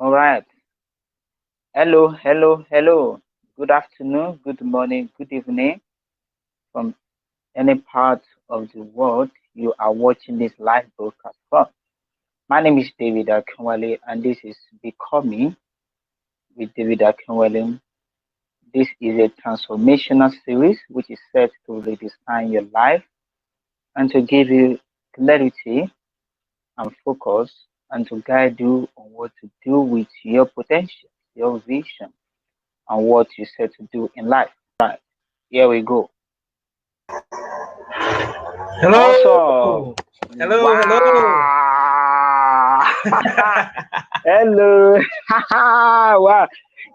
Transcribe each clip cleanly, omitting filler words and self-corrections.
All right. Hello, hello, hello. Good afternoon, good morning, good evening from any part of the world you are watching this live broadcast from. My name is David Akinwale, and this is Becoming with David Akinwale. This is a transformational series which is set to redesign your life and to give you clarity and focus and to guide you on what to do with your potential, your vision, and what you set to do in life. Right, here we go. Awesome. Hello, hello. Wow. Hello. Wow.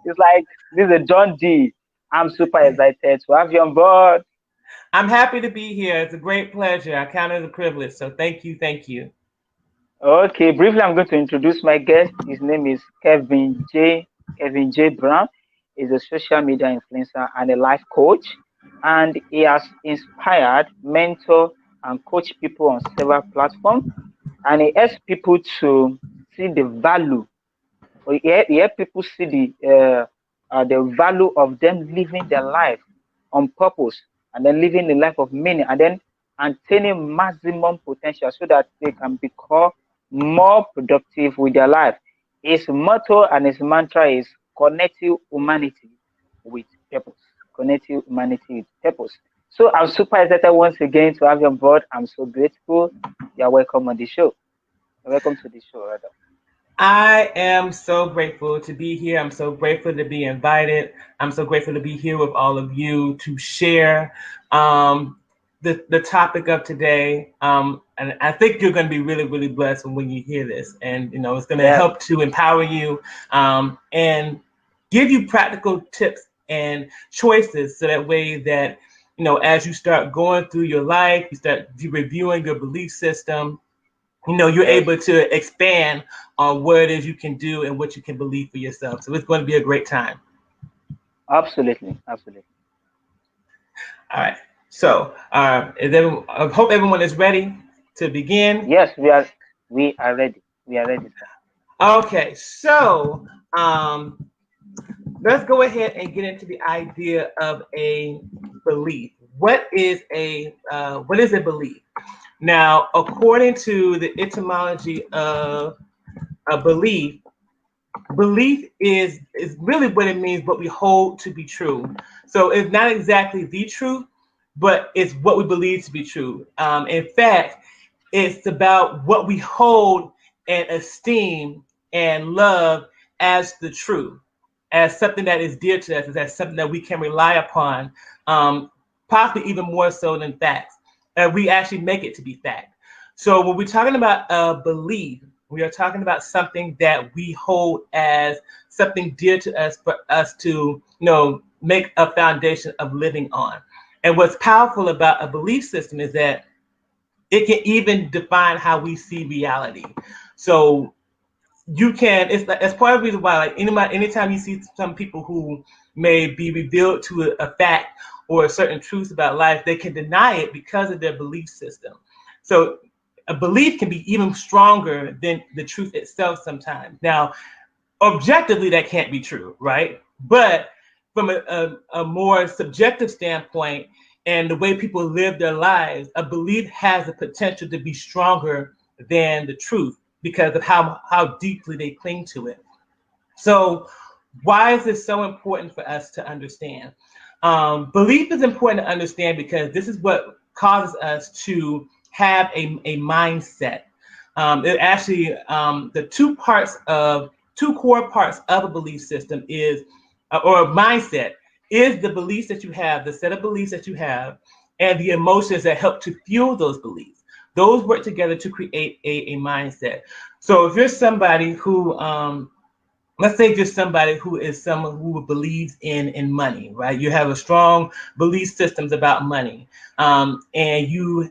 It's like this is a John D. I'm super excited to have you on board. I'm happy to be here. It's a great pleasure. I count it a privilege. So thank you, thank you. Okay, briefly, I'm going to introduce my guest. His name is Kevin J. Brown. He's a social media influencer and a life coach, and he has inspired, mentor, and coach people on several platforms. And he helps people to see the value, or he helps people see the value of them living their life on purpose, and then living the life of meaning, and then attaining maximum potential so that they can become more productive with their life. His motto and his mantra is connecting humanity with purpose. Connecting humanity with purpose. So I'm super excited once again to have you on board. I'm so grateful. You're welcome on the show. Welcome to the show, rather. I am so grateful to be here. I'm so grateful to be invited. I'm so grateful to be here with all of you to share the topic of today. And I think you're going to be really, really blessed when you hear this. And, it's going to Yeah, help to empower you and give you practical tips and choices so that way that, as you start going through your life, you start reviewing your belief system, you're yes, able to expand on what it is you can do and what you can believe for yourself. So it's going to be a great time. absolutely, absolutely. All right. So I hope everyone is ready to begin. Yes, we are ready. We are ready, sir. Okay. So um, let's go ahead and get into the idea of a belief. What is a belief? Now, according to the etymology of a belief, belief is really what it means, what we hold to be true. So it's not exactly the truth, but it's what we believe to be true. In fact, it's about what we hold and esteem and love as the truth, as something that is dear to us, as something that we can rely upon, possibly even more so than facts. We actually make it to be fact. So when we're talking about a belief, we are talking about something that we hold as something dear to us for us to, make a foundation of living on. And what's powerful about a belief system is that it can even define how we see reality. So it's part of the reason why, like anytime you see some people who may be revealed to a fact or a certain truth about life, they can deny it because of their belief system. So a belief can be even stronger than the truth itself sometimes. Now, objectively, that can't be true, right? But from a more subjective standpoint and the way people live their lives, a belief has the potential to be stronger than the truth because of how deeply they cling to it. So why is this so important for us to understand? Belief is important to understand because this is what causes us to have a mindset. It actually, the two core parts of a belief system is, or a mindset, is the beliefs that you have, the set of beliefs that you have, and the emotions that help to fuel those beliefs. Those work together to create a mindset. So if you're somebody who, let's say just somebody who is someone who believes in money, right? You have a strong belief systems about money, and you're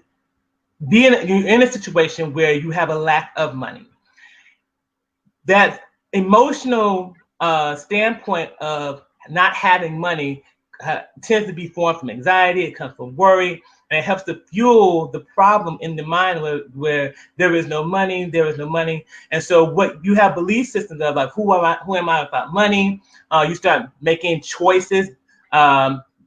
in a situation where you have a lack of money. That emotional standpoint of not having money tends to be formed from anxiety. It comes from worry. And it helps to fuel the problem in the mind where there is no money, there is no money. And so what you have belief systems of, like, who am I without money? You start making choices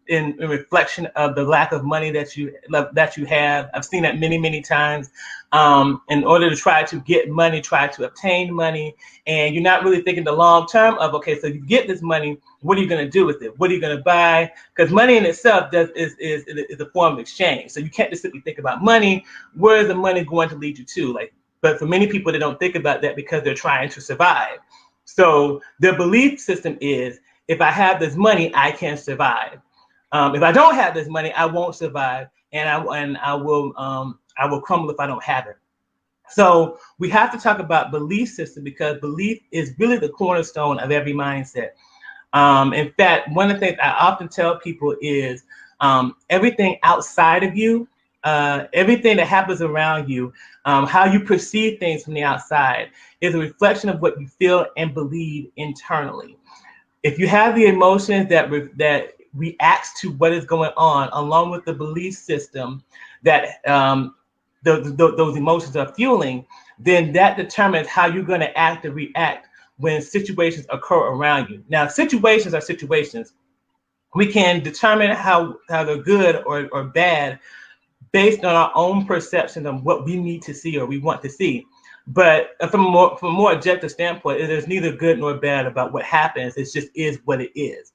in reflection of the lack of money that you have. I've seen that many times. In order to try to get money, try to obtain money, and you're not really thinking the long term of, okay, so you get this money, what are you going to do with it? What are you going to buy? Because money in itself is a form of exchange. So you can't just simply think about money. Where is the money going to lead you to? But for many people, they don't think about that because they're trying to survive. So their belief system is, if I have this money, I can survive. If I don't have this money, I won't survive, and I will crumble if I don't have it. So we have to talk about belief system, because belief is really the cornerstone of every mindset. In fact, one of the things I often tell people is everything outside of you, everything that happens around you, how you perceive things from the outside is a reflection of what you feel and believe internally. If you have the emotions that reacts to what is going on, along with the belief system that those emotions are fueling, then that determines how you're going to act and react when situations occur around you. Now, situations are situations. We can determine how they're good or bad based on our own perception of what we need to see or we want to see. But from a more objective standpoint, there's neither good nor bad about what happens. It just is what it is.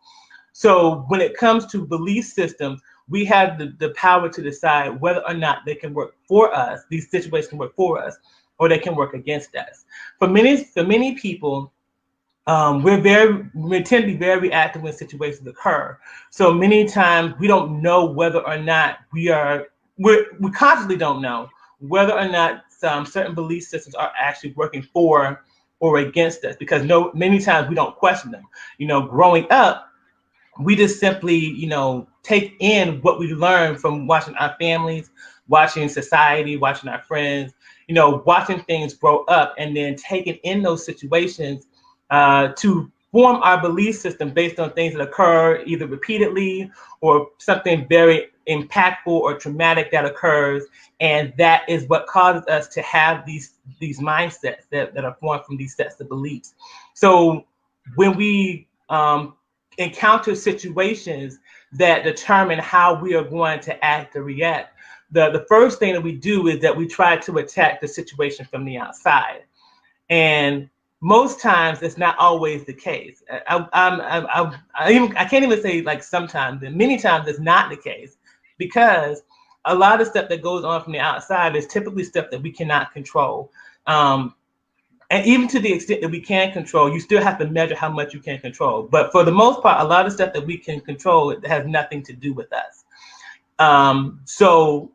So when it comes to belief systems, we have the power to decide whether or not they can work for us, these situations can work for us, or they can work against us. For many people, we tend to be very reactive when situations occur. So many times we don't know whether or not we constantly don't know whether or not some certain belief systems are actually working for or against us, because many times we don't question them. Growing up, we just simply, take in what we learned from watching our families, watching society, watching our friends, watching things grow up, and then taking in those situations to form our belief system based on things that occur either repeatedly or something very impactful or traumatic that occurs. And that is what causes us to have these mindsets that are formed from these sets of beliefs. So when we encounter situations that determine how we are going to act or react, the first thing that we do is that we try to attack the situation from the outside. And most times it's not always the case. I can't even say like sometimes, and many times it's not the case, because a lot of stuff that goes on from the outside is typically stuff that we cannot control. And even to the extent that we can control, you still have to measure how much you can control. But for the most part, a lot of stuff that we can control, it has nothing to do with us. So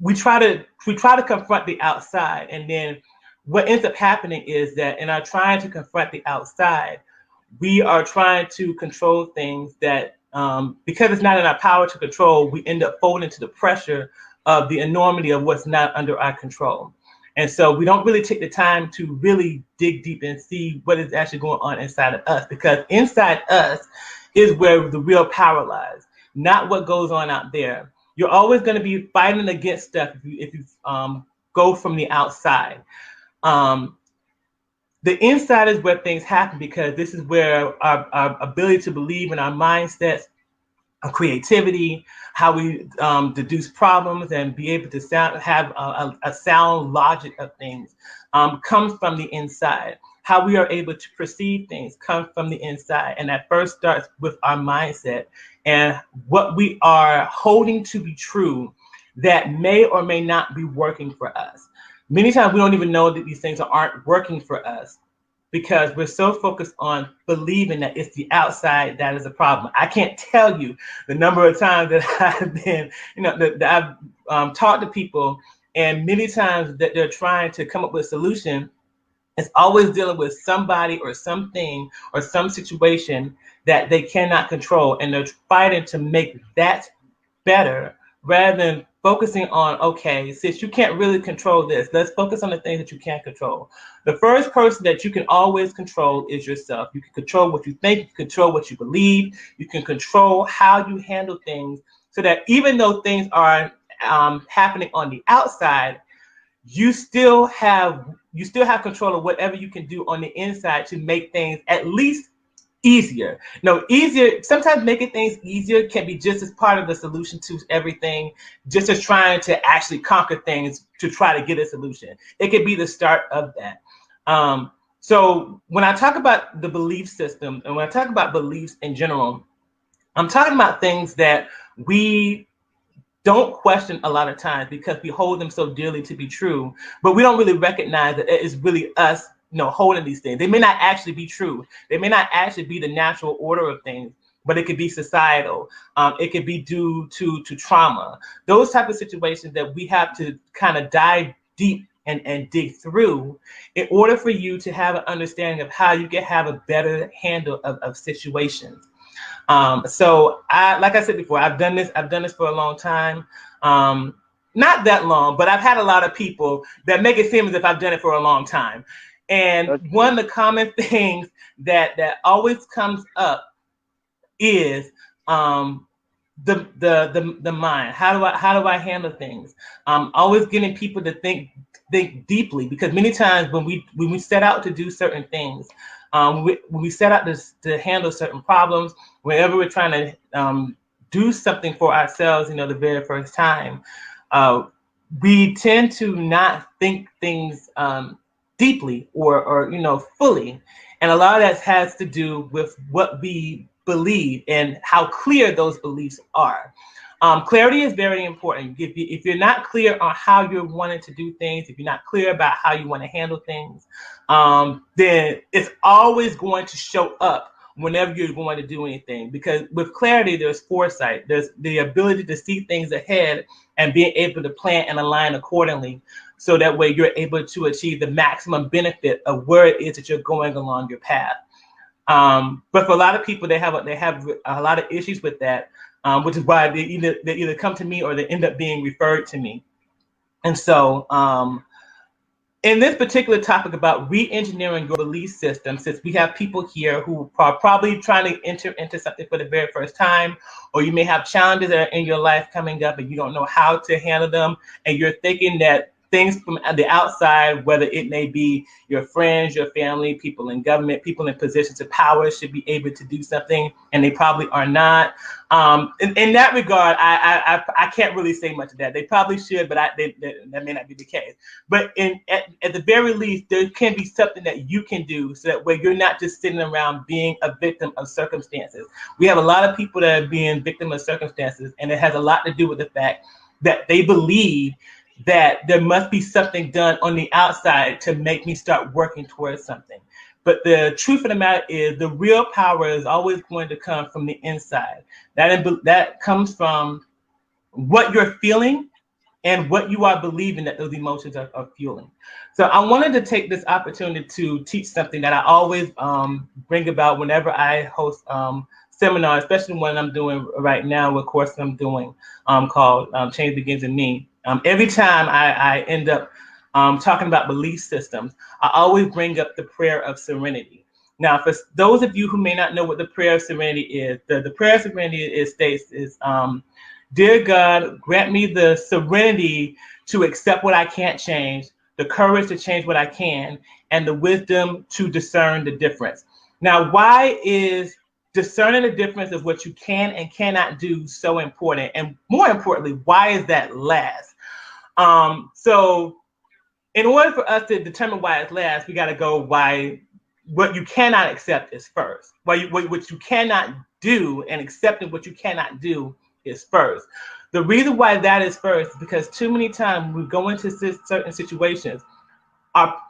we try to confront the outside, and then what ends up happening is that in our trying to confront the outside, we are trying to control things that, because it's not in our power to control, we end up folding to the pressure of the enormity of what's not under our control. And so we don't really take the time to really dig deep and see what is actually going on inside of us, because inside us is where the real power lies, not what goes on out there. You're always going to be fighting against stuff if you go from the outside. The inside is where things happen, because this is where our ability to believe in our mindsets, our creativity, how we deduce problems and be able to have a sound logic of things comes from the inside. How we are able to perceive things comes from the inside. And that first starts with our mindset and what we are holding to be true that may or may not be working for us. Many times we don't even know that these things aren't working for us, because we're so focused on believing that it's the outside that is a problem. I can't tell you the number of times that I've been, that I've talked to people, and many times that they're trying to come up with a solution. It's always dealing with somebody or something or some situation that they cannot control, and they're fighting to make that better, rather than focusing on, okay, since you can't really control this, let's focus on the things that you can control. The first person that you can always control is yourself. You can control what you think, you can control what you believe, you can control how you handle things, so that even though things are happening on the outside, you still have control of whatever you can do on the inside to make things at least easier. No, easier, sometimes making things easier can be just as part of the solution to everything, just as trying to actually conquer things to try to get a solution. It could be the start of that. So when I talk about the belief system and when I talk about beliefs in general, I'm talking about things that we don't question a lot of times because we hold them so dearly to be true, but we don't really recognize that it is really us, holding these things. They may not actually be true. They may not actually be the natural order of things, but it could be societal. It could be due to trauma. Those type of situations that we have to kind of dive deep and dig through in order for you to have an understanding of how you can have a better handle of situations. So like I said before, I've done this for a long time. Not that long, but I've had a lot of people that make it seem as if I've done it for a long time. And one of the common things that always comes up is the mind. How do I handle things? Always getting people to think deeply, because many times when we set out to do certain things, when we set out to handle certain problems, whenever we're trying to do something for ourselves, the very first time, we tend to not think things deeply or fully, and a lot of that has to do with what we believe and how clear those beliefs are. Clarity is very important. If you're not clear on how you're wanting to do things, if you're not clear about how you want to handle things, then it's always going to show up whenever you're going to do anything. Because with clarity, there's foresight. There's the ability to see things ahead and being able to plan and align accordingly, so that way you're able to achieve the maximum benefit of where it is that you're going along your path. But for a lot of people, they have a lot of issues with that, which is why they either come to me or they end up being referred to me. And so in this particular topic about re-engineering your belief system, since we have people here who are probably trying to enter into something for the very first time, or you may have challenges that are in your life coming up and you don't know how to handle them, and you're thinking that things from the outside, whether it may be your friends, your family, people in government, people in positions of power, should be able to do something, and they probably are not. In that regard, I can't really say much of that. They probably should, but that may not be the case. But at the very least, there can be something that you can do so that way you're not just sitting around being a victim of circumstances. We have a lot of people that are being victim of circumstances, and it has a lot to do with the fact that they believe that there must be something done on the outside to make me start working towards something. But the truth of the matter is, the real power is always going to come from the inside. That comes from what you're feeling and what you are believing that those emotions are fueling. So I wanted to take this opportunity to teach something that I always bring about whenever I host seminars, especially when I'm doing right now, a course I'm doing called Change Begins in Me. Every time I end up talking about belief systems, I always bring up the Prayer of Serenity. Now, for those of you who may not know what the Prayer of Serenity is, the Prayer of Serenity states, Dear God, grant me the serenity to accept what I can't change, the courage to change what I can, and the wisdom to discern the difference. Now, why is discerning the difference of what you can and cannot do so important? And more importantly, why is that last? So in order for us to determine why it's last, we got to go what you cannot accept is first. What you cannot do, and accepting what you cannot do is first. The reason why that is first is because too many times we go into certain situations,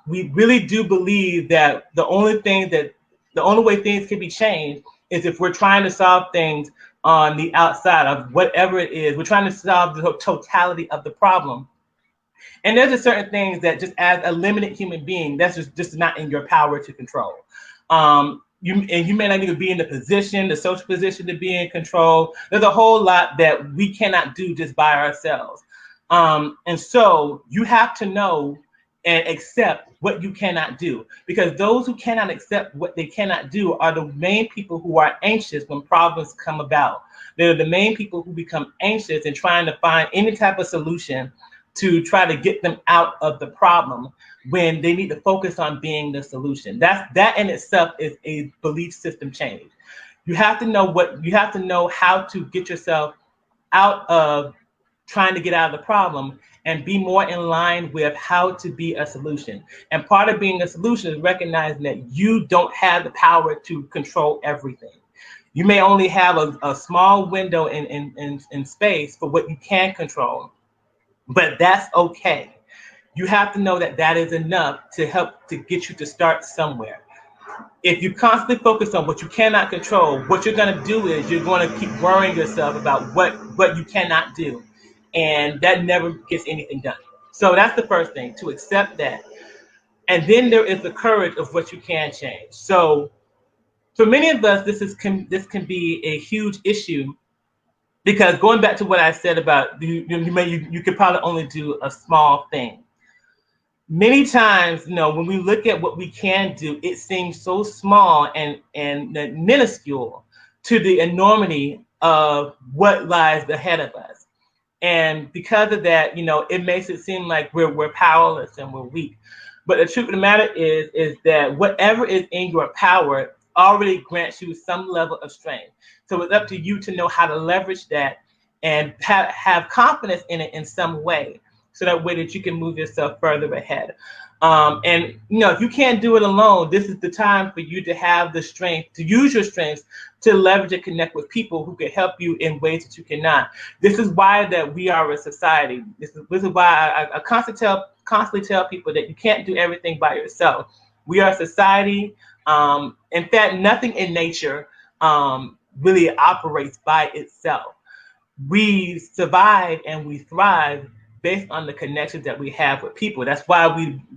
we really do believe that the only way things can be changed is if we're trying to solve things on the outside of whatever it is. We're trying to solve the totality of the problem. And there's just certain things that, just as a limited human being, that's just not in your power to control. You may not even be in the social position to be in control. There's a whole lot that we cannot do just by ourselves. And so you have to know and accept what you cannot do. Because those who cannot accept what they cannot do are the main people who are anxious when problems come about. They're the main people who become anxious and trying to find any type of solution to try to get them out of the problem when they need to focus on being the solution. That in itself is a belief system change. You have to know how to get yourself out of trying to get out of the problem and be more in line with how to be a solution. And part of being a solution is recognizing that you don't have the power to control everything. You may only have a small window in space for what you can control, but that's okay. You have to know that that is enough to help to get you to start somewhere. If you constantly focus on what you cannot control, what you're going to do is you're going to keep worrying yourself about what you cannot do. And that never gets anything done. So that's the first thing, to accept that. And then there is the courage of what you can change. So for many of us, this can be a huge issue, because going back to what I said about you could probably only do a small thing. Many times, when we look at what we can do, it seems so small and minuscule to the enormity of what lies ahead of us. And because of that, it makes it seem like we're powerless and we're weak. But the truth of the matter is that whatever is in your power already grants you some level of strength. So it's up to you to know how to leverage that and have confidence in it in some way, so that way that you can move yourself further ahead. And if you can't do it alone, this is the time for you to have the strength, to use your strengths to leverage and connect with people who can help you in ways that you cannot. This is why that we are a society. This is why I constantly tell people that you can't do everything by yourself. We are a society. In fact, nothing in nature really operates by itself. We survive and we thrive based on the connections that we have with people. That's why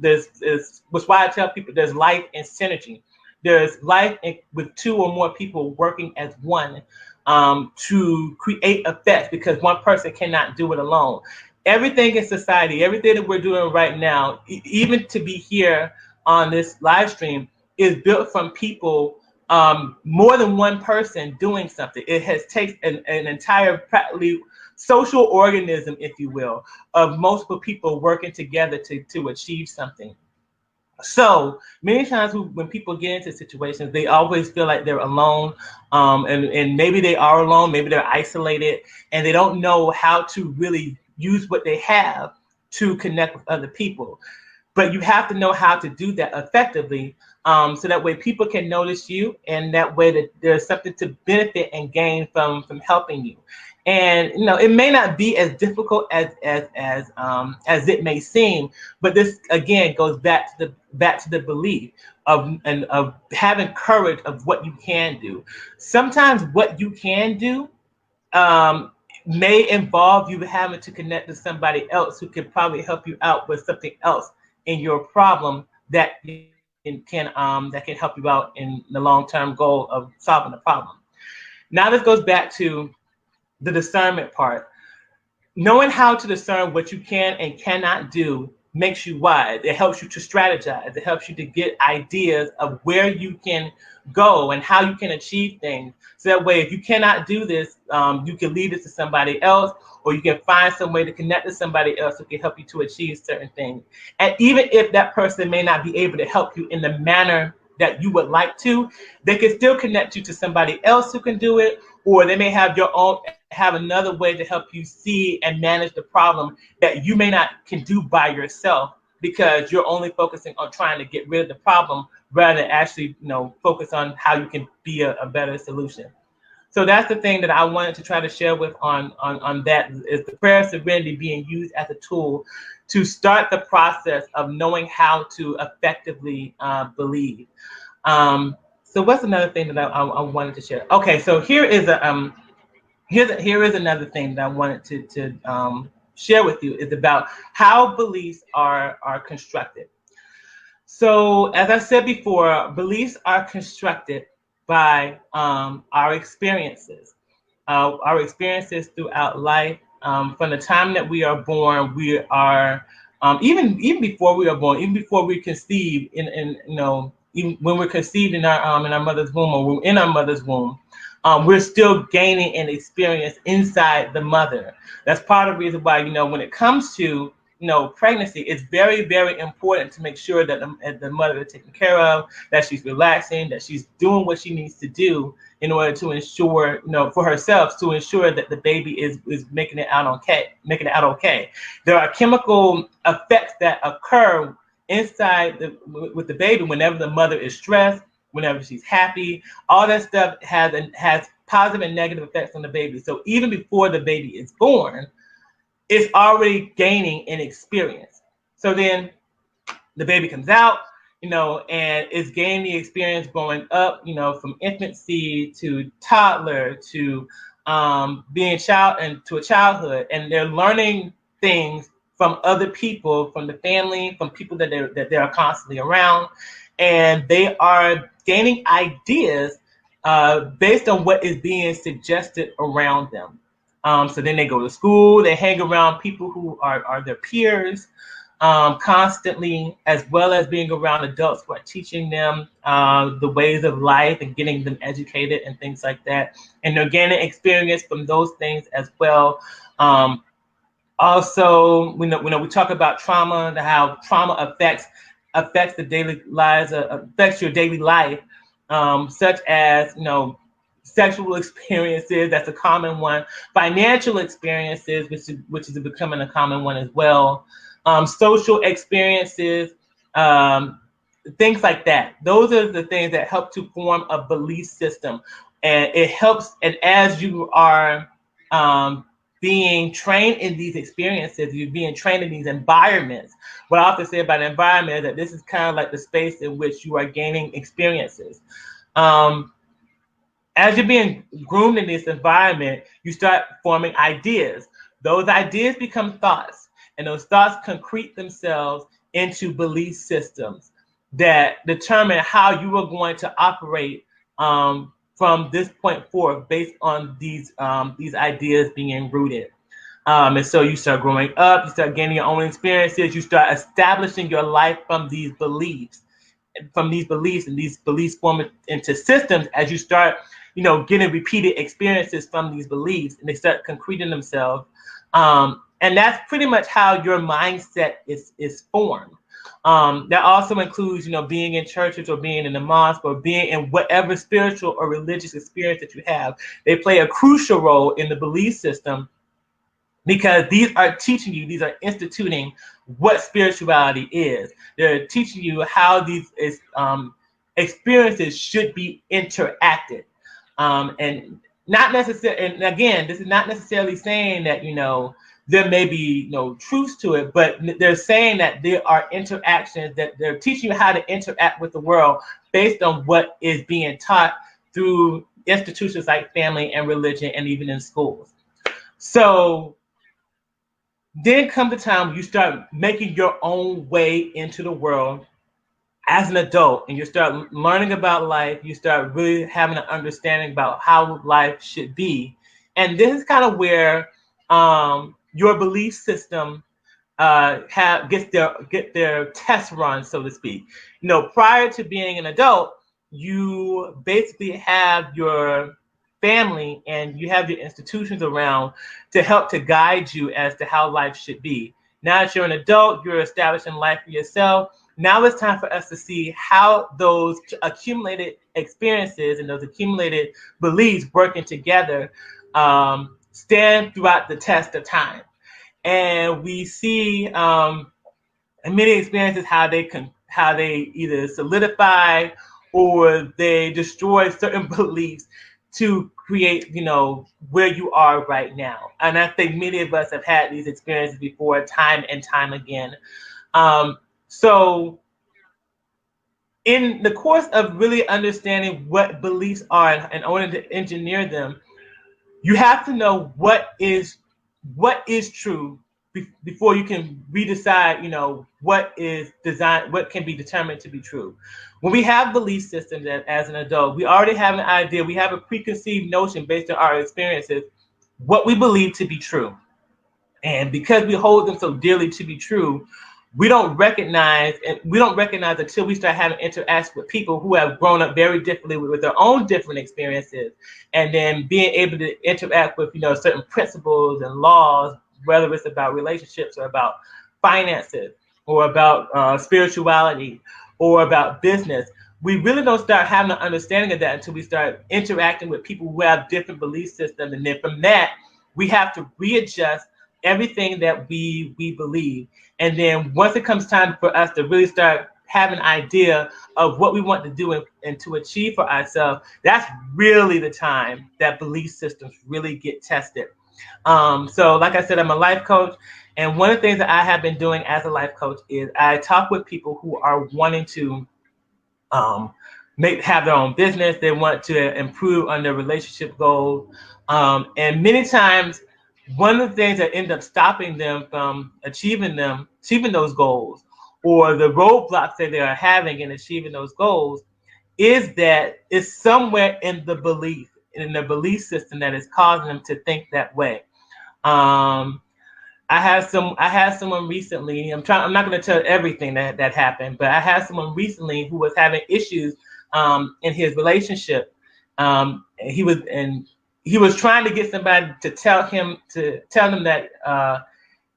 that's why I tell people there's life in synergy. There's life with two or more people working as one, to create effects, because one person cannot do it alone. Everything in society, everything that we're doing right now, even to be here on this live stream, is built from people, more than one person doing something. It has taken an entire practically social organism, if you will, of multiple people working together to achieve something. So many times when people get into situations, they always feel like they're alone, and maybe they are alone, maybe they're isolated, and they don't know how to really use what they have to connect with other people. But you have to know how to do that effectively, so that way people can notice you, and that way that there's something to benefit and gain from helping you. And it may not be as difficult as it may seem, but this again goes back to the belief of having courage of what you can do. Sometimes what you can do, may involve you having to connect to somebody else who can probably help you out with something else in your problem that can help you out in the long-term goal of solving the problem. Now this goes back to the discernment part. Knowing how to discern what you can and cannot do makes you wise. It helps you to strategize. It helps you to get ideas of where you can go and how you can achieve things. So that way, if you cannot do this, you can leave it to somebody else, or you can find some way to connect to somebody else who can help you to achieve certain things. And even if that person may not be able to help you in the manner that you would like to, they can still connect you to somebody else who can do it, or they may have another way to help you see and manage the problem that you may not can do by yourself, because you're only focusing on trying to get rid of the problem rather than actually focus on how you can be a better solution. So that's the thing that I wanted to try to share with on that, is the prayer of serenity being used as a tool to start the process of knowing how to effectively believe. So what's another thing that I wanted to share? Okay, so here is another thing that I wanted to share with you, is about how beliefs are constructed. So as I said before, beliefs are constructed by our experiences throughout life. From the time that we are born, we are even before we are born, even before we conceive, even when we're conceived in our mother's womb, or we're in our mother's womb, we're still gaining an experience inside the mother. That's part of the reason why, when it comes to pregnancy, it's very, very important to make sure that the mother is taken care of, that she's relaxing, that she's doing what she needs to do in order to ensure, for herself, to ensure that the baby is making it out okay. There are chemical effects that occur with the baby whenever the mother is stressed, whenever she's happy. All that stuff has positive and negative effects on the baby. So even before the baby is born, it's already gaining an experience. So then the baby comes out, and is gaining the experience growing up, from infancy to toddler to being child and to a childhood, and they're learning things from other people, from the family, from people that they're constantly around, and they are gaining ideas based on what is being suggested around them. So then they go to school, they hang around people who are their peers constantly, as well as being around adults who are teaching them the ways of life and getting them educated and things like that. And they're gaining experience from those things as well. Also, we talk about trauma, and how trauma affects the daily lives, affects your daily life, such as sexual experiences. That's a common one. Financial experiences, which is becoming a common one as well. Social experiences, things like that. Those are the things that help to form a belief system, and it helps. And as you are being trained in these experiences, you're being trained in these environments. What I often say about an environment is that this is kind of like the space in which you are gaining experiences. As you're being groomed in this environment, you start forming ideas. Those ideas become thoughts, and those thoughts concrete themselves into belief systems that determine how you are going to operate from this point forward, based on these ideas being rooted. And so you start growing up, you start gaining your own experiences, you start establishing your life from these beliefs, and these beliefs form into systems as you start, getting repeated experiences from these beliefs, and they start concreting themselves. And that's pretty much how your mindset is formed. That also includes, being in churches, or being in the mosque, or being in whatever spiritual or religious experience that you have. They play a crucial role in the belief system, because these are teaching you, these are instituting what spirituality is. They're teaching you how these experiences should be interacted. And not necessarily, and again, this is not necessarily saying that, there may be no truth to it, but they're saying that there are interactions, that they're teaching you how to interact with the world based on what is being taught through institutions like family and religion, and even in schools. So then comes the time when you start making your own way into the world as an adult, and you start learning about life. You start really having an understanding about how life should be. And this is kind of where your belief system get their test run, so to speak. Prior to being an adult, you basically have your family and you have your institutions around to help to guide you as to how life should be. Now that you're an adult, you're establishing life for yourself. Now it's time for us to see how those accumulated experiences and those accumulated beliefs working together stand throughout the test of time. And we see in many experiences how they either solidify or they destroy certain beliefs to create, where you are right now. And I think many of us have had these experiences before, time and time again. So in the course of really understanding what beliefs are, in order to engineer them, you have to know what is true before you can redecide, what can be determined to be true. When we have belief systems as an adult, we already have an idea, we have a preconceived notion based on our experiences, what we believe to be true. And because we hold them so dearly to be true, we don't recognize until we start having interactions with people who have grown up very differently with their own different experiences, and then being able to interact with certain principles and laws, whether it's about relationships or about finances or about spirituality or about business. We really don't start having an understanding of that until we start interacting with people who have different belief systems, and then from that we have to readjust everything that we believe. And then once it comes time for us to really start having an idea of what we want to do and to achieve for ourselves, that's really the time that belief systems really get tested. So like I said, I'm a life coach. And one of the things that I have been doing as a life coach is I talk with people who are wanting to um, have their own business. They want to improve on their relationship goals. And many times, one of the things that end up stopping them from achieving those goals, or the roadblocks that they are having in achieving those goals, is that it's somewhere in the belief system that is causing them to think that way. Um, I had someone recently. I'm not going to tell everything that happened, but I had someone recently who was having issues in his relationship. He was trying to get somebody to tell him that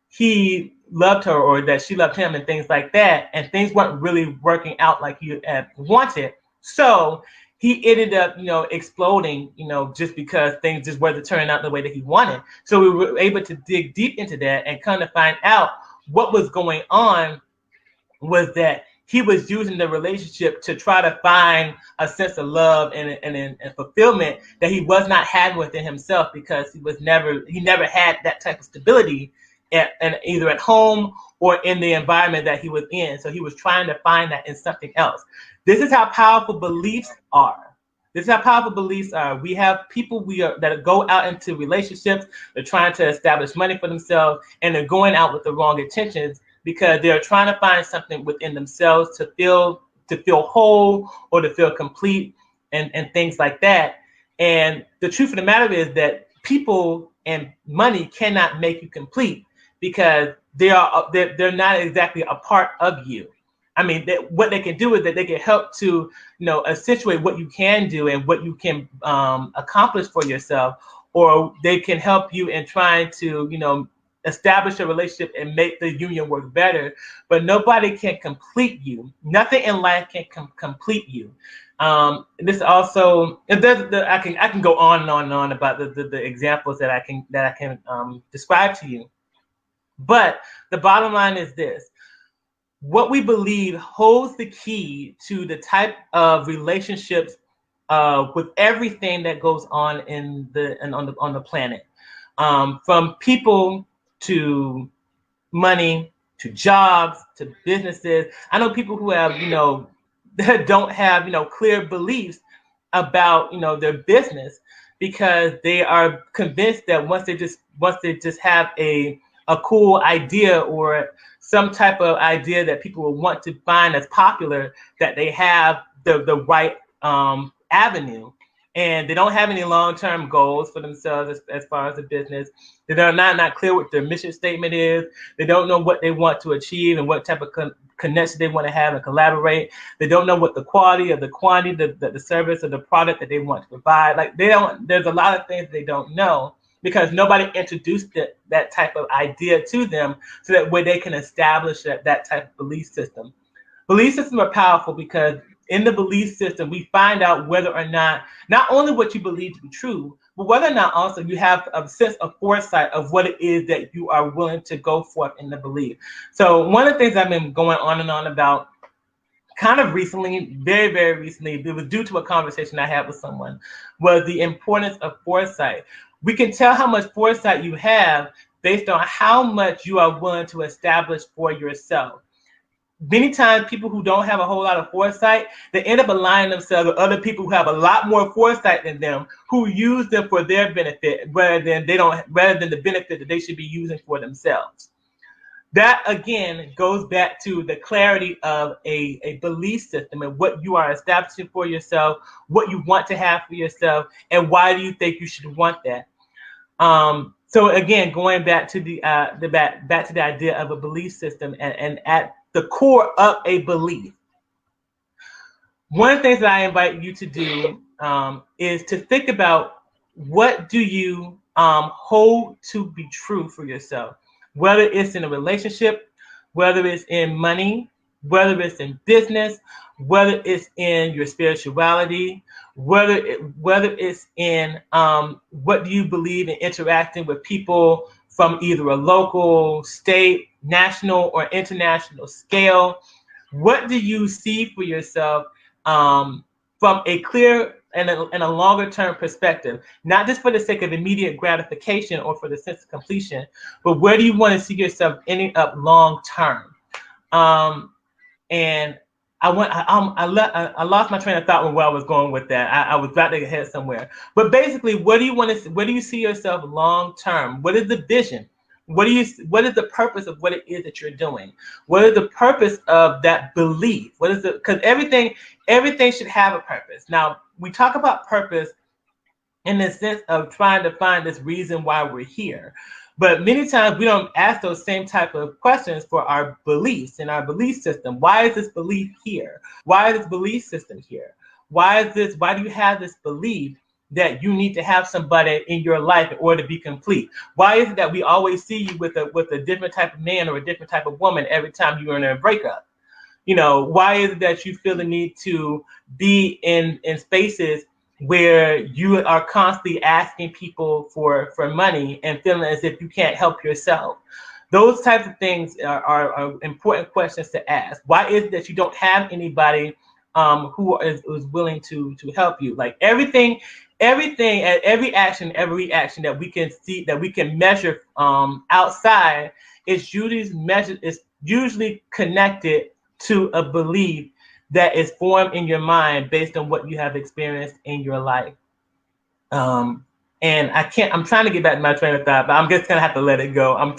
he loved her or that she loved him and things like that, and things weren't really working out like he had wanted. So he ended up, exploding, just because things just wasn't turning out the way that he wanted. So we were able to dig deep into that and kind of find out what was going on was that he was using the relationship to try to find a sense of love and fulfillment that he was not having within himself, because he never had that type of stability either at home or in the environment that he was in. So he was trying to find that in something else. This is how powerful beliefs are. This is how powerful beliefs are. We have people that go out into relationships. They're trying to establish money for themselves, and they're going out with the wrong intentions, because they're trying to find something within themselves to feel whole or to feel complete and things like that. And the truth of the matter is that people and money cannot make you complete, because they're not exactly a part of you. I mean, what they can do is that they can help to, accentuate what you can do and what you can accomplish for yourself, or they can help you in trying to, establish a relationship and make the union work better. But nobody can complete you. Nothing in life can complete you. This also, I can go on and on and on about the examples that I can describe to you. But the bottom line is this: what we believe holds the key to the type of relationships with everything that goes on on the planet, from people to money to jobs to businesses. I know people who have that don't have clear beliefs about their business, because they are convinced that once they just have a cool idea or some type of idea that people will want to find as popular, that they have the right avenue. And they don't have any long-term goals for themselves as far as the business. They're not clear what their mission statement is. They don't know what they want to achieve and what type of connection they want to have and collaborate. They don't know what the quality or the quantity, the service or the product that they want to provide. Like there's a lot of things they don't know, because nobody introduced that type of idea to them, so that way they can establish that type of belief system. Belief systems are powerful because in the belief system, we find out whether or not only what you believe to be true, but whether or not also you have a sense of foresight of what it is that you are willing to go forth in the belief. So one of the things I've been going on and on about kind of recently, very, very recently, it was due to a conversation I had with someone, was the importance of foresight. We can tell how much foresight you have based on how much you are willing to establish for yourself. Many times people who don't have a whole lot of foresight, they end up aligning themselves with other people who have a lot more foresight than them, who use them for their benefit rather than the benefit that they should be using for themselves. That again goes back to the clarity of a belief system and what you are establishing for yourself, what you want to have for yourself, and why do you think you should want that. So again, going back to back to the idea of a belief system, and at the core of a belief, one of the things that I invite you to do is to think about, what do you hold to be true for yourself, whether it's in a relationship, whether it's in money, whether it's in business, whether it's in your spirituality, whether it's in what do you believe in interacting with people from either a local, state, national, or international scale. What do you see for yourself from a clear and a longer term perspective, not just for the sake of immediate gratification or for the sense of completion, but where do you want to see yourself ending up long term? And I lost my train of thought with where I was going with that. I was about to head somewhere, but basically, what do you want to? Where do you see yourself long term? What is the vision? What is the purpose of what it is that you're doing? What is the purpose of that belief? What is the, because everything should have a purpose. Now, we talk about purpose in the sense of trying to find this reason why we're here. But many times we don't ask those same type of questions for our beliefs and our belief system. Why is this belief here? Why is this belief system here? Why do you have this belief that you need to have somebody in your life in order to be complete? Why is it that we always see you with a different type of man or a different type of woman every time you're in a breakup? Why is it that you feel the need to be in spaces where you are constantly asking people for money and feeling as if you can't help yourself? Those types of things are important questions to ask. Why is it that you don't have anybody who is willing to help you? Like everything, every action that we can see, that we can measure outside, is usually connected to a belief that is formed in your mind based on what you have experienced in your life. And I'm trying to get back to my train of thought, but I'm just gonna have to let it go. I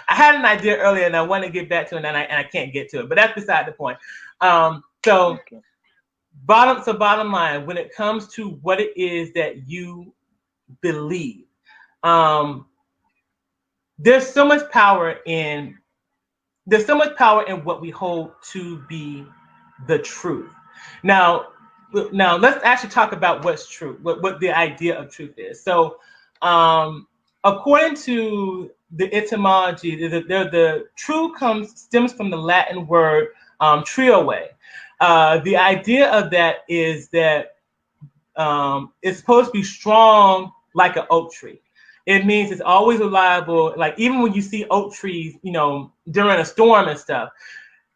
had an idea earlier and I want to get back to it, and I can't get to it, but that's beside the point. Okay. Bottom line, when it comes to what it is that you believe, there's so much power in what we hold to be the truth. Now let's actually talk about what's true, what the idea of truth is. So, according to the etymology, the true stems from the Latin word trioe. The idea of that is that it's supposed to be strong like an oak tree. It means it's always reliable. Like even when you see oak trees, during a storm and stuff,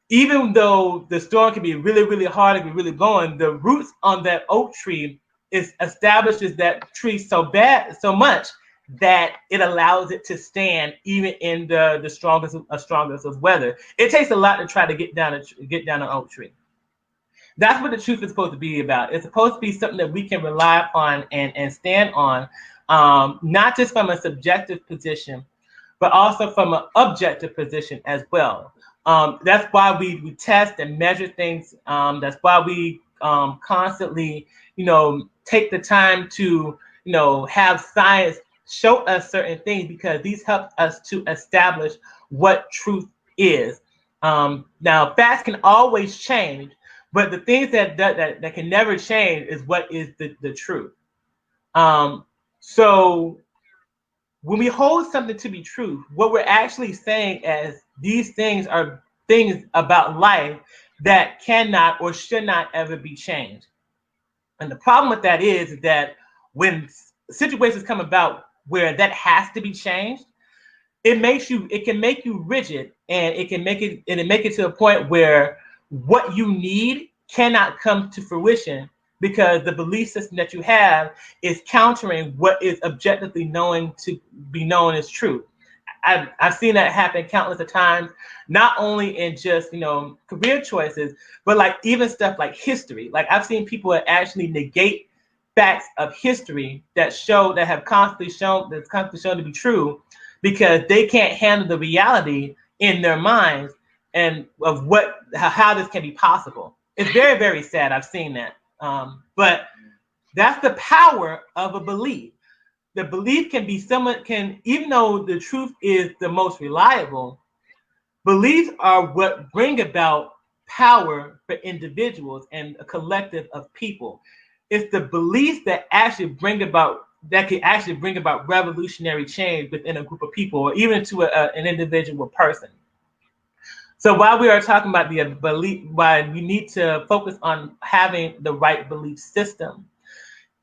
even though the storm can be really, really hard and be really blowing, the roots on that oak tree establishes that tree so much that it allows it to stand even in the strongest of weather. It takes a lot to try to get down an oak tree. That's what the truth is supposed to be about. It's supposed to be something that we can rely upon and stand on, not just from a subjective position, but also from an objective position as well. That's why we test and measure things. That's why we constantly, take the time to, have science show us certain things, because these help us to establish what truth is. Now, facts can always change, but the things that can never change is what is the truth. So when we hold something to be true, what we're actually saying is these things are things about life that cannot or should not ever be changed. And the problem with that is that when situations come about where that has to be changed, it can make you rigid, and it can make it to a point where what you need cannot come to fruition, because the belief system that you have is countering what is objectively known to be known as true. I've seen that happen countless of times, not only in just career choices, but like even stuff like history. Like I've seen people that actually negate facts of history that have constantly shown to be true, because they can't handle the reality in their minds and of how this can be possible. It's very, very sad. I've seen that. But that's the power of a belief. the belief can be someone can, even though the truth is the most reliable, beliefs are what bring about power for individuals and a collective of people. It's the beliefs that can actually bring about revolutionary change within a group of people, or even to an individual person. So while we are talking about the belief, why we need to focus on having the right belief system,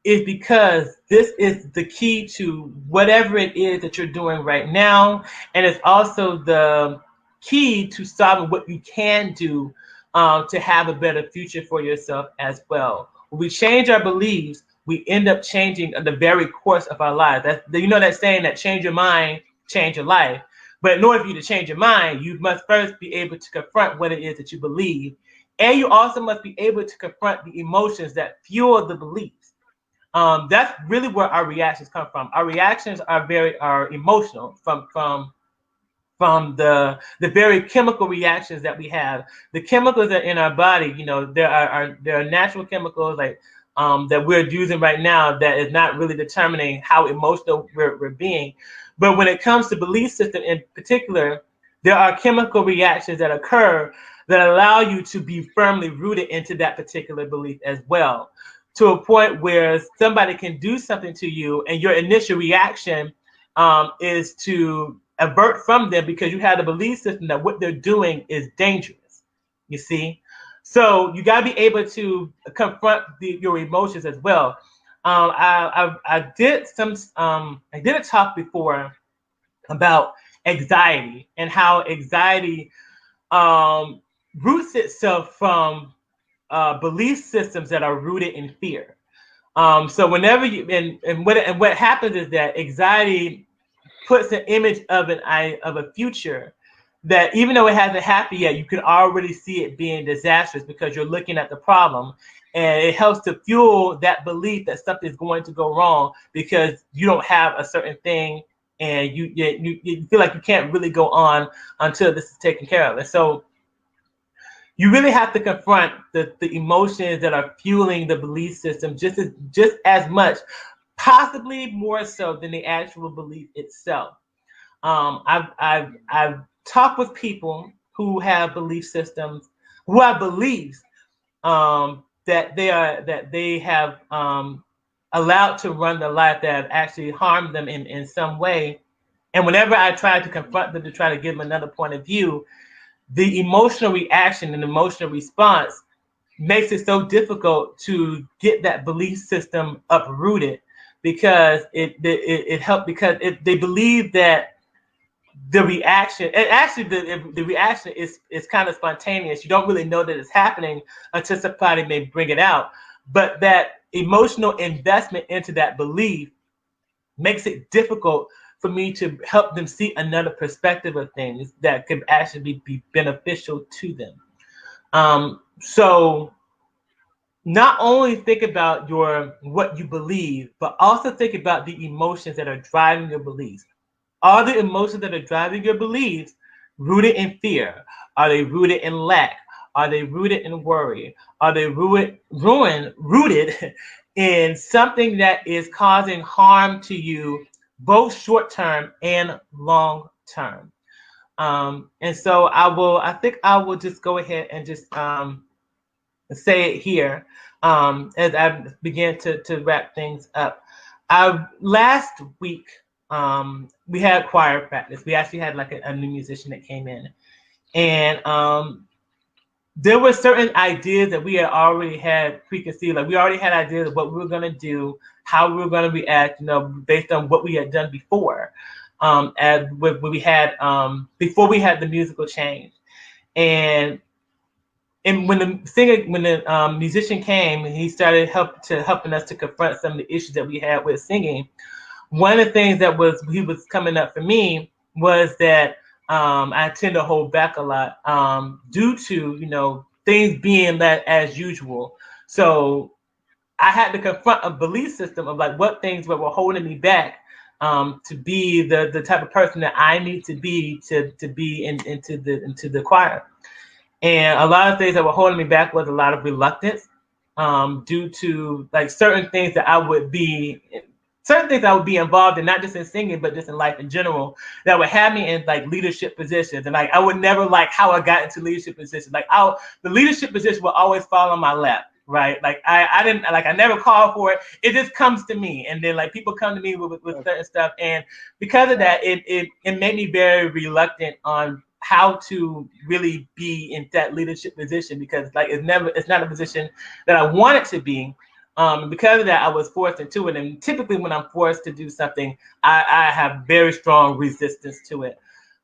is because this is the key to whatever it is that you're doing right now, and it's also the key to solving what you can do to have a better future for yourself as well. When we change our beliefs, we end up changing the very course of our lives. That saying that change your mind, change your life. But in order for you to change your mind, you must first be able to confront what it is that you believe, and you also must be able to confront the emotions that fuel the beliefs. That's really where our reactions come from. Our reactions are emotional from the very chemical reactions that we have. The chemicals that are in our body, there are natural chemicals like that we're using right now that is not really determining how emotional we're being. But when it comes to belief system in particular, there are chemical reactions that occur that allow you to be firmly rooted into that particular belief as well, to a point where somebody can do something to you and your initial reaction is to avert from them because you have a belief system that what they're doing is dangerous, you see? So you got to be able to confront your emotions as well. I did a talk before about anxiety and how anxiety roots itself from belief systems that are rooted in fear. So whenever you and what happens is that anxiety puts an image of a future that, even though it hasn't happened yet, you can already see it being disastrous because you're looking at the problem, and it helps to fuel that belief that something's going to go wrong because you don't have a certain thing, and you feel like you can't really go on until this is taken care of. And so you really have to confront the emotions that are fueling the belief system just as much, possibly more so than the actual belief itself. I've talked with people who have belief systems, who have beliefs that they have allowed to run their life that have actually harmed them in some way. And whenever I try to confront them to try to give them another point of view, the emotional reaction and emotional response makes it so difficult to get that belief system uprooted because it helped, because they believe that the reaction, and actually the reaction is kind of spontaneous. You don't really know that it's happening until somebody may bring it out. But that emotional investment into that belief makes it difficult for me to help them see another perspective of things that could actually be beneficial to them. So not only think about what you believe, but also think about the emotions that are driving your beliefs. Are the emotions that are driving your beliefs rooted in fear? Are they rooted in lack? Are they rooted in worry? Are they rooted in something that is causing harm to you, both short term and long term? And so I think I will just go ahead and just say it here as I begin to wrap things up. Last week, we had choir practice. We actually had like a new musician that came in, and there were certain ideas that we had already had preconceived. Like we already had ideas of what we were going to do, how we were going to react, based on what we had done before, as when we had before we had the musical change. And when the musician came and he started helping us to confront some of the issues that we had with singing, one of the things that he was coming up for me was that I tend to hold back a lot due to things being that as usual. So I had to confront a belief system of like what things were holding me back to be the type of person that I need to be into the choir. And a lot of things that were holding me back was a lot of reluctance due to like certain things that I would be certain things I would be involved in, not just in singing, but just in life in general, that would have me in like leadership positions. And like I would never like how I got into leadership positions. Like the leadership position will always fall on my lap, right? Like I didn't like I never called for it. It just comes to me, and then like people come to me with certain stuff, and because of that, it made me very reluctant on how to really be in that leadership position, because like it's not a position that I want it to be. Because of that, I was forced into it. And typically when I'm forced to do something, I have very strong resistance to it.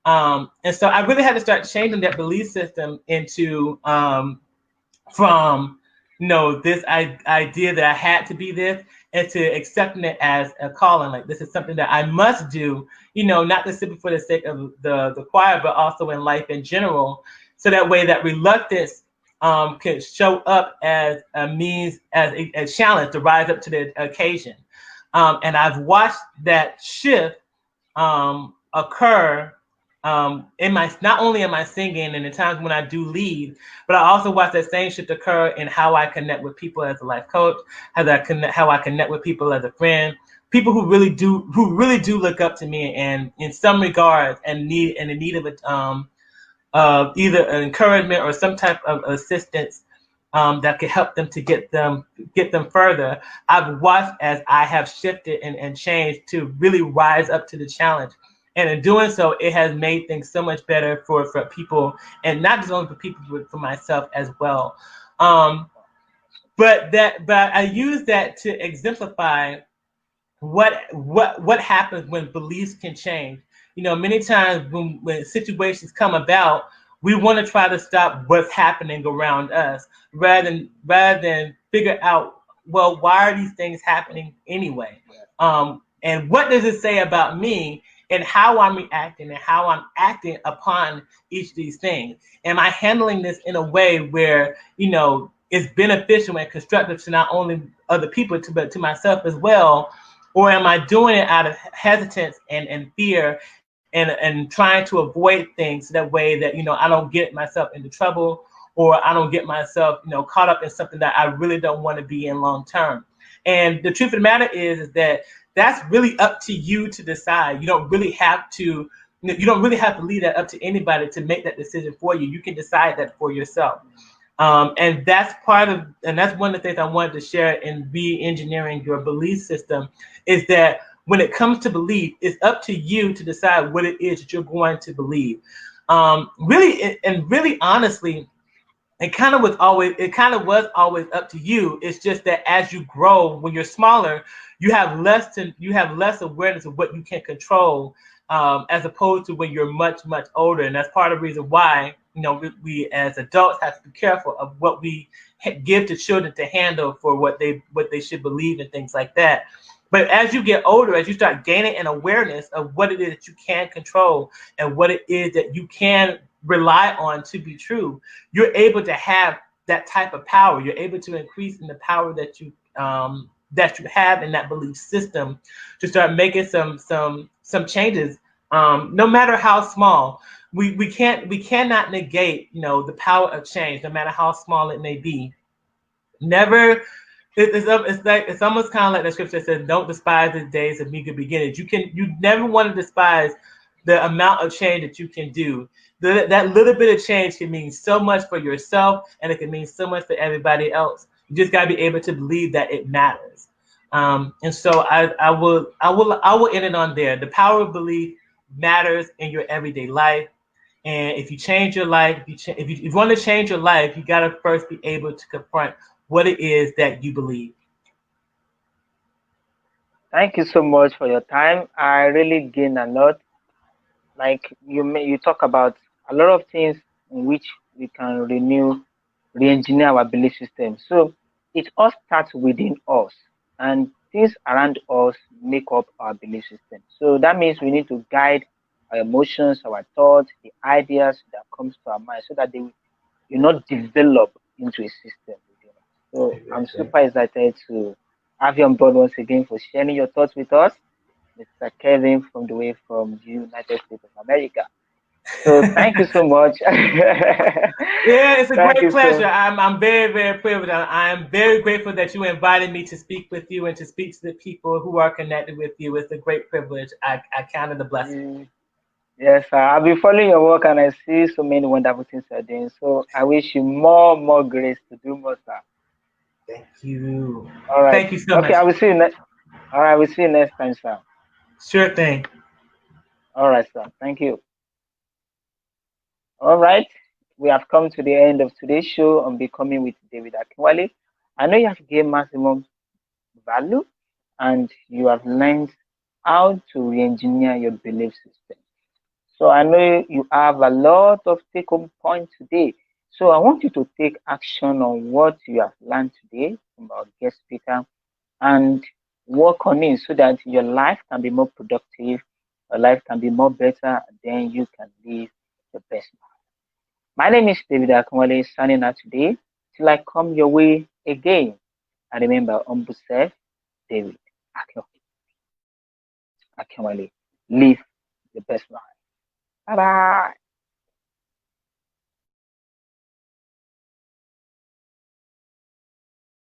And so I really had to start changing that belief system into from this idea that I had to be this, and to accepting it as a calling. Like this is something that I must do, not just simply for the sake of the choir, but also in life in general. So that way that reluctance can show up as a means, as a challenge to rise up to the occasion. And I've watched that shift occur in my, not only in my singing and the times when I do lead, but I also watch that same shift occur in how I connect with people as a life coach, how I connect with people as a friend, people who really do look up to me, and in some regards and in the need of either an encouragement or some type of assistance that could help them to get them further. I've watched as I have shifted and changed to really rise up to the challenge. And in doing so, it has made things so much better for people, and not just only for people, but for myself as well. But I use that to exemplify what happens when beliefs can change. Many times when situations come about, we want to try to stop what's happening around us rather than figure out, well, why are these things happening anyway? And what does it say about me and how I'm reacting and how I'm acting upon each of these things? Am I handling this in a way where, it's beneficial and constructive to not only other people, but to myself as well? Or am I doing it out of hesitance and fear and trying to avoid things that way that, I don't get myself into trouble, or I don't get myself, caught up in something that I really don't want to be in long term? And the truth of the matter is that that's really up to you to decide. You don't really have to leave that up to anybody to make that decision for you. You can decide that for yourself. And that's that's one of the things I wanted to share in re-engineering your belief system, is that when it comes to belief, it's up to you to decide what it is that you're going to believe. Really honestly, it kind of was always up to you. It's just that as you grow, when you're smaller, you have less awareness of what you can control, as opposed to when you're much, much older. And that's part of the reason why, we as adults have to be careful of what we give to children to handle for what they should believe and things like that. But as you get older, as you start gaining an awareness of what it is that you can control and what it is that you can rely on to be true, you're able to have that type of power. You're able to increase in the power that you have in that belief system, to start making some changes, no matter how small. We cannot negate, the power of change, no matter how small it may be. Never. It's almost kind of like the scripture that says, "Don't despise the days of meager beginnings." You never want to despise the amount of change that you can do. That little bit of change can mean so much for yourself, and it can mean so much for everybody else. You just got to be able to believe that it matters. And so I will end it on there. The power of belief matters in your everyday life. And if you change your life, if you want to change your life, you got to first be able to confront what it is that you believe. Thank you so much for your time. I really gained a lot. Like you talk about a lot of things in which we can re-engineer our belief system. So it all starts within us, and things around us make up our belief system. So that means we need to guide our emotions, our thoughts, the ideas that comes to our mind, so that they will not develop into a system within us. So I'm super excited to have you on board once again for sharing your thoughts with us, Mr. Kevin, from the United States of America. So thank you so much. Yeah, it's a Thank great you pleasure. so. I'm very, very privileged. I am very grateful that you invited me to speak with you and to speak to the people who are connected with you. It's a great privilege. I count it a blessing. Mm, yes, sir. I've been following your work and I see so many wonderful things you're doing. So I wish you more grace to do more, sir. Thank you. All right. Thank you so Okay, much. I will see you next. All right, we'll see you next time, sir. Sure thing. All right, sir. Thank you. All right. We have come to the end of today's show on Becoming with David Akinwale. I know you have gained maximum value and you have learned how to re-engineer your belief system. So I know you have a lot of take-home points today. So I want you to take action on what you have learned today from our guest speaker and work on it so that your life can be more productive, your life can be more better, and then you can live the best life. My name is David Akinwale, signing out today till I come your way again. And remember, humble self, David Akinwale. Live the best life. Bye bye.